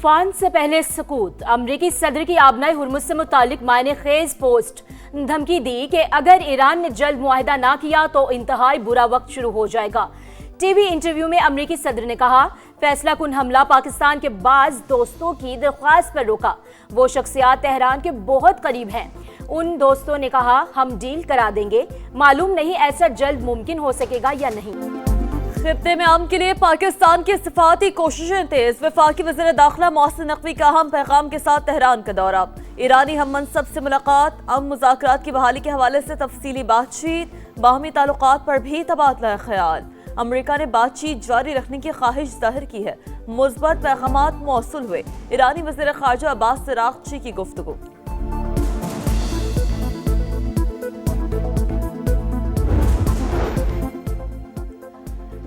तूफान से पहले सकूत। अमरीकी सदर की आबनाई हुर्मुज से मुतालिक मायने खेज पोस्ट धमकी दी कि अगर ईरान ने जल्द मुआहिदा ना किया तो इंतहाई बुरा वक्त शुरू हो जाएगा। टीवी इंटरव्यू में अमरीकी सदर ने कहा, फैसला कुन हमला पाकिस्तान के बाज दोस्तों की दरख्वास्त पर रोका। वो शख्सियात तेहरान के बहुत करीब हैं। उन दोस्तों ने कहा, हम डील करा देंगे। मालूम नहीं ऐसा जल्द मुमकिन हो सकेगा या नहीं। खित्ते में अमन के लिए पाकिस्तान की सिफाती कोशिशें तेज। वफाकी वज़ीर दाखिला मोहसिन नकवी का अहम पैगाम के साथ तेहरान का दौरा। ईरानी हम मनसब से मुलाकात। अमन मुज़ाकरात की बहाली के हवाले से तफसीली बातचीत। बाहमी ताल्लुकात पर भी तबादला ख्याल। अमरीका ने बातचीत जारी रखने की ख्वाहिश जाहिर की है। मुस्बत पैगामात मौसूल हुए। ईरानी वज़ीर ख़ारजा अब्बास अराग़ची की गुफ्तगू।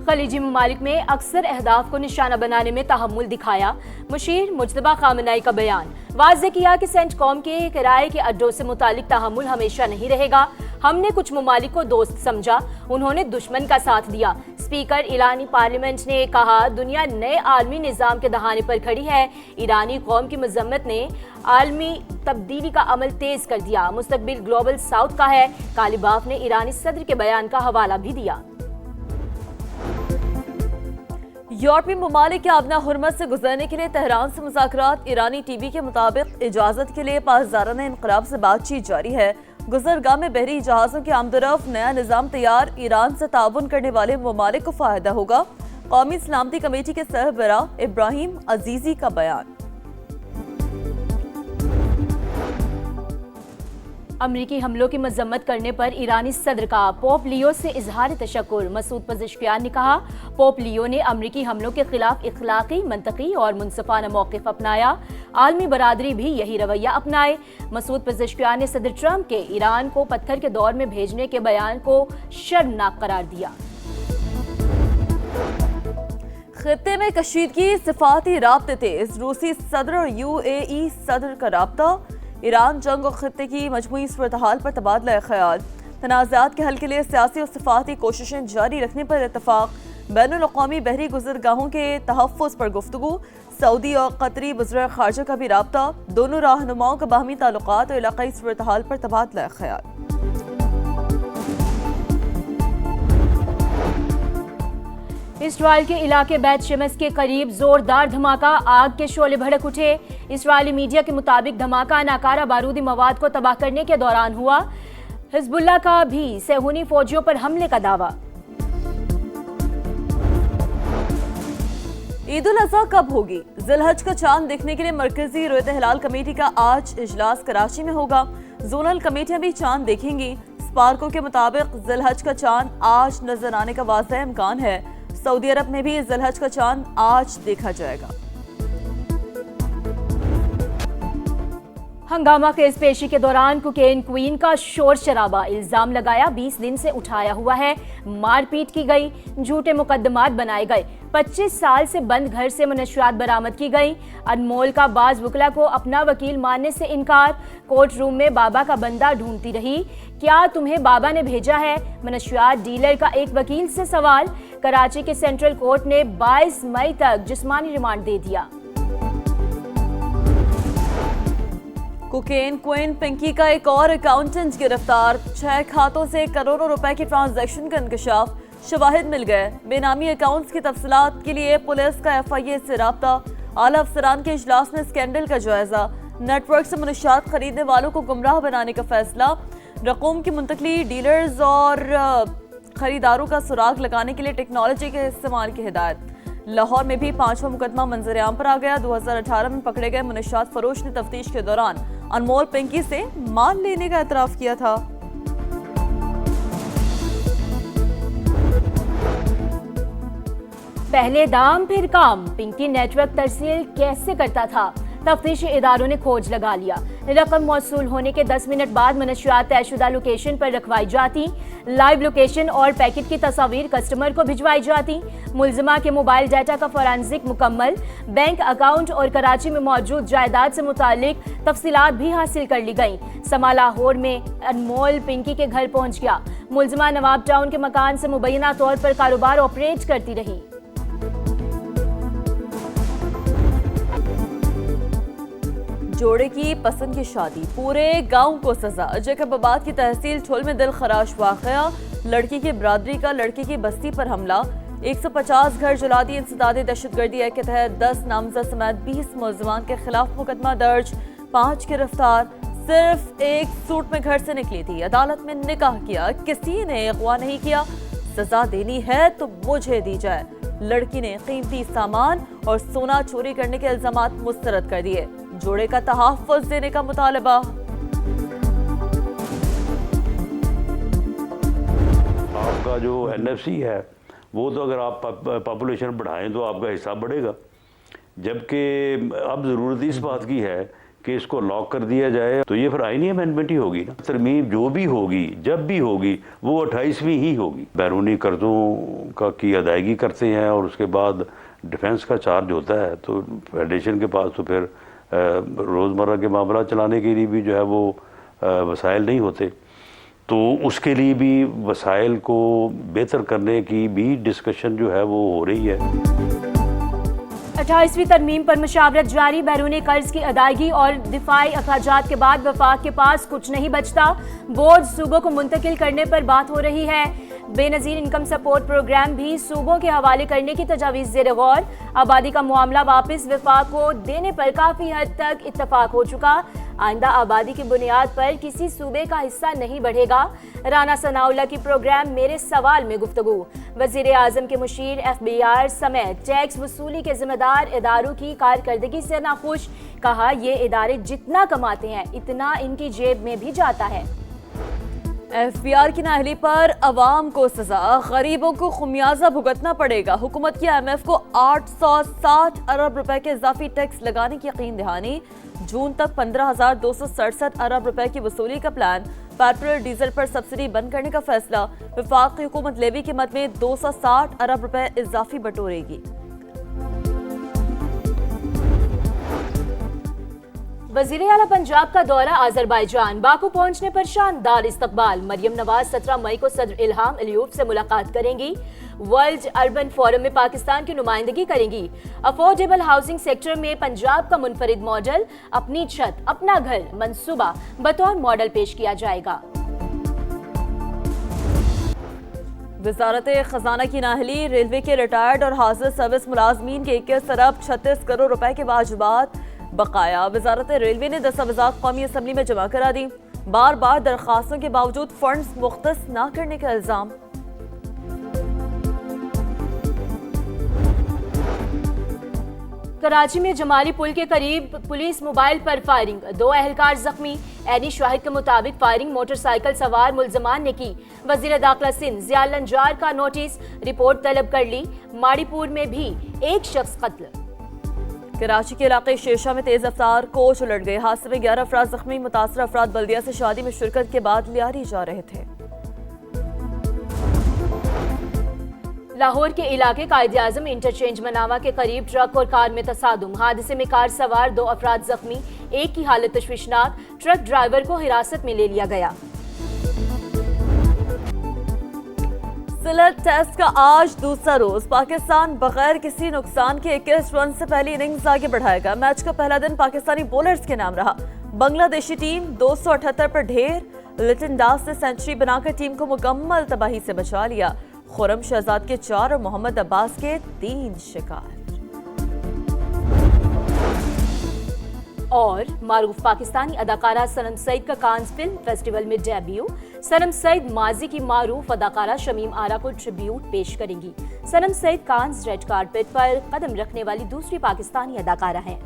खलीजी ममालिक में अक्सर अहदाफ को निशाना बनाने में तहम्मुल दिखाया। मुशीर मुज्तबा खामनाई का बयान। वाज़ेह किया कि सेंटकॉम के किराए के अड्डों से मुतालिक तहम्मुल हमेशा नहीं रहेगा। हमने कुछ ममालिक को दोस्त समझा, उन्होंने दुश्मन का साथ दिया। स्पीकर ईरानी पार्लियामेंट ने कहा, दुनिया नए आलमी निज़ाम के दहाने पर खड़ी है। ईरानी कौम की मजम्मत ने आलमी तब्दीली का अमल तेज कर दिया। मुस्तकबिल ग्लोबल साउथ का है। कालीबाफ ने ईरानी सदर के बयान का हवाला भी दिया। यूरोपीय ममालिक के आबना हुर्मत से गुजरने के लिए तेहरान से मुज़ाकरात। ईरानी टीवी के मुताबिक इजाज़त के लिए पासदाराना इनक़लाब से बातचीत जारी है। गुजरगाह में बहरी जहाज़ों के आमदरफ नया निज़ाम तैयार। ईरान से ताउन करने वाले ममालिक को फ़ायदा होगा। कौमी सलामती कमेटी के सरबराह इब्राहिम अजीज़ी का बयान। अमरीकी हमलों की मजम्मत करने पर ईरानी सदर का पोप लियो से इजहार तशक्कुर। मसूद पज़ेश्कियान ने कहा, पोप लियो ने अमरीकी हमलों के खिलाफ इखलाकी, मंतकी और मुनसिफाना मौक़िफ़ अपनाया। आलमी बरादरी भी यही रवैया अपनाए। मसूद पज़ेश्कियान ने सदर ट्रंप के ईरान को पत्थर के दौर में भेजने के बयान को शर्मनाक करार दिया। खित्ते में कशीदगी, सिफाती राब्ते तेज। रूसी सदर और UAE सदर का राब्ता। ईरान जंग और खित्ते की मजमूई सूरत-हाल पर तबादला ख्याल। तनाज़ात के हल के लिए सियासी और सिफाती कोशिशें जारी रखने पर इत्तफाक। बैनुल-अक़वामी बहरी गुज़रगाहों के तहफ़्फ़ुज़ पर गुफ्तगू। सऊदी और कतरी वज़ीर ख़ारजा का भी राब्ता। दोनों रहनुमाओं का बाहमी ताल्लुकात और इलाक़ाई सूरत-हाल पर तबादला ख्याल। इसराइल के इलाके बैत शेमस के करीब जोरदार धमाका। आग के शोले भड़क उठे। इसराइली मीडिया के मुताबिक धमाका नाकारा बारूदी मवाद को तबाह करने के दौरान हुआ। हिज़्बुल्लाह का भी सेहूनी फौजियों पर हमले का दावा। ईद उल अज़हा कब होगी? ज़िलहज का चांद देखने के लिए मरकजी रुयत हिलाल कमेटी का आज इजलास कराची में होगा। जोनल कमेटियां भी चांद देखेंगी। स्पार्को के मुताबिक ज़िलहज का चांद आज नजर आने का वाज़ेह इम्कान है। सऊदी अरब में भी ज़िलहज का चांद आज देखा जाएगा। हंगामा केस पेशी के दौरान कोकेन क्वीन का शोर शराबा। इल्जाम लगाया 20 दिन से उठाया हुआ है। मारपीट की गई, झूठे मुकदमात बनाए गए। 25 साल से बंद घर से मनशियात बरामद की गई। अनमोल का बाज वकला को अपना वकील मानने से इनकार। कोर्ट रूम में बाबा का बंदा ढूंढती रही। क्या तुम्हें बाबा ने भेजा है? मनशियात डीलर का एक वकील से सवाल। कराची के सेंट्रल कोर्ट ने 22 मई तक जिस्मानी रिमांड दे दिया। कोकेन क्वीन पिंकी का एक और अकाउंटेंट गिरफ्तार। 6 खातों से करोड़ों रुपए की ट्रांजैक्शन का इंकशाफ। शवाहिद मिल गए। बेनामी अकाउंट्स की तफसीलात के लिए पुलिस का FIA से राब्ता। आला अफसरान के इजलास में स्कैंडल का जायजा। नेटवर्क से मनशियात खरीदने वालों को गुमराह बनाने का फैसला। रकूम की मुंतकली, डीलर्स और खरीदारों का सुराग लगाने के लिए टेक्नोलॉजी के इस्तेमाल की हिदायत। लाहौर में भी 5वां मुकदमा मंजर आम पर आ गया। 2018 में पकड़े गए मनशियात फरोश ने तफ्तीश के दौरान अनमोल पिंकी से माल लेने का एतराफ किया था। पहले दाम फिर काम। पिंकी नेटवर्क तरसील कैसे करता था? तफ्तीशी इदारों ने खोज लगा लिया। रकम मौसूल होने के 10 मिनट बाद मनशियात तयशुदा लोकेशन पर रखवाई जाती। लाइव लोकेशन और पैकेट की तस्वीर कस्टमर को भिजवाई जाती। मुलजिमा के मोबाइल डाटा का फॉरेंसिक मुकम्मल। बैंक अकाउंट और कराची में मौजूद जायदाद से मुतालिक तफसीलात भी हासिल कर ली गई। समा लाहौर में अनमोल पिंकी के घर पहुंच गया। मुलजिमा नवाब टाउन के मकान से मुबैना तौर पर कारोबार ऑपरेट करती रही। जोड़े की पसंद की शादी, पूरे गांव को सजा। जैकबाबाद की तहसील ठुल में दिल खराश वाकया, लड़की की बरादरी का लड़की की बस्ती पर हमला, 150 घर जला दिए। इंसदादी दहशतगर्दी एक्ट के तहत 10 नामजद समेत 20 मुलजमान के खिलाफ मुकदमा दर्ज, 5 गिरफ्तार। सिर्फ एक सूट में घर से निकली थी, अदालत में निकाह किया, किसी ने अगवा नहीं किया। सजा देनी है तो मुझे दी जाए। लड़की ने कीमती सामान और सोना चोरी करने के इल्जामात मुस्तरद कर दिए। जोड़े का तहफ़्फ़ुज़ देने का मुतालबा। आपका जो NFC है वो तो अगर आप पॉपुलेशन बढ़ाएं तो आपका हिस्सा बढ़ेगा, जबकि अब ज़रूरत इस बात की है कि इसको लॉक कर दिया जाए, तो ये फिर आईनी अमेंडमेंट ही होगी ना। तरमीम जो भी होगी जब भी होगी वो 28वीं ही होगी। बैरूनी कर्जों का की अदायगी करते हैं और उसके बाद डिफेंस का चार्ज होता है, तो फेडरेशन के पास तो फिर रोज़मर्रा के मामला चलाने के लिए भी जो है वो वसाइल नहीं होते, तो उसके लिए भी वसाइल को बेहतर करने की भी डिस्कशन जो है वो हो रही है। 28वीं तरमीम पर मुशावरत जारी। बैरूनी कर्ज की अदायगी और दिफाई अखराजात के बाद वफाक के पास कुछ नहीं बचता। बोर्ड सूबों को मुंतकिल करने पर बात हो रही है। बेनज़ीर इनकम सपोर्ट प्रोग्राम भी सूबों के हवाले करने की तजावीज़ ज़ेर गौर। आबादी का मामला वापस वफाक को देने पर काफ़ी हद तक इत्तफाक हो चुका। आइंदा आबादी की बुनियाद पर किसी सूबे का हिस्सा नहीं बढ़ेगा। राना सनाउल्लाह की प्रोग्राम मेरे सवाल में गुफ्तगू। वज़ीर आज़म के मुशीर FBR समेत टैक्स वसूली के जिम्मेदार इदारों की कारकर्दगी से नाखुश। कहा ये इदारे जितना कमाते हैं इतना इनकी जेब में भी जाता है। FBR की नाअहली पर अवाम को सजा, गरीबों को खुमियाजा भुगतना पड़ेगा। हुकूमत की IMF को 860 अरब रुपए के इजाफी टैक्स लगाने की यकीन दहानी। जून तक 15,267 अरब रुपए की वसूली का प्लान। पेट्रोल डीजल पर सब्सिडी बंद करने का फैसला। वफाकी हुकूमत लेवी की मद में 260 अरब रुपए इजाफी बटोरेगी। वज़ीर आला पंजाब का दौरा अज़रबैजान। बाकू पहुंचने पर शानदार इस्तकबाल। मरियम नवाज 17 मई को सदर इल्हाम अलियूब से मुलाकात करेंगी। वर्ल्ड अर्बन फोरम में पाकिस्तान की नुमाइंदगी करेंगी। अफोर्डेबल हाउसिंग सेक्टर में पंजाब का मुनफरिद मॉडल, अपनी छत अपना घर मंसूबा बतौर मॉडल पेश किया जाएगा। वजारत खजाना की नाअहली, रेलवे के रिटायर्ड और हाजिर सर्विस मुलाजमीन के 21 अरब 36 करोड़ रुपए के वाजिबात बकाया। वजारत रेलवे ने दस्तावेज़ात कौमी असम्बली में जमा करा दी। बार बार दरखास्तों के बावजूद फंड्स मुख्तस न करने का इल्जाम। कराची में जमाली पुल के करीब पुलिस मोबाइल पर फायरिंग, 2 अहलकार जख्मी। एनी शाहिद के मुताबिक फायरिंग मोटरसाइकिल सवार मुलजमान ने की। वजीर दाखिला सिंध ज़िया लंजार का नोटिस, रिपोर्ट तलब कर ली। माड़ीपुर में भी एक शख्स कत्ल। कराची के इलाके शेरशाह में तेज रफ्तार कोच उलट गए। हादसे में 11 अफराद जख्मी। मुतासर अफराद बल्दिया से शादी में शिरकत के बाद लियारी जा रहे थे। लाहौर के इलाके कायद आजम इंटरचेंज मनावा के करीब ट्रक और कार में तसादुम। हादसे में कार सवार 2 अफराद जख्मी, एक की हालत तशवीशनाक। ट्रक ड्राइवर को हिरासत में ले लिया गया। सिलट टेस्ट का आज दूसरा रोज। पाकिस्तान बगैर किसी नुकसान के 21 रन से पहली इनिंग्स आगे बढ़ाएगा। मैच का पहला दिन पाकिस्तानी बॉलर्स के नाम रहा। बांग्लादेशी टीम 278 पर ढेर। लिटन दास ने सेंचुरी बनाकर टीम को मुकम्मल तबाही से बचा लिया। खुरम शहजाद के 4 और मोहम्मद अब्बास के 3 शिकार। और मारूफ पाकिस्तानी अदाकारा सनम सईद का कांस फिल्म फेस्टिवल में डेब्यू। सनम सईद माजी की मारूफ अदाकारा शमीम आरा को ट्रिब्यूट पेश करेंगी। सनम सईद कांस रेड कारपेट पर कदम रखने वाली दूसरी पाकिस्तानी अदाकारा हैं।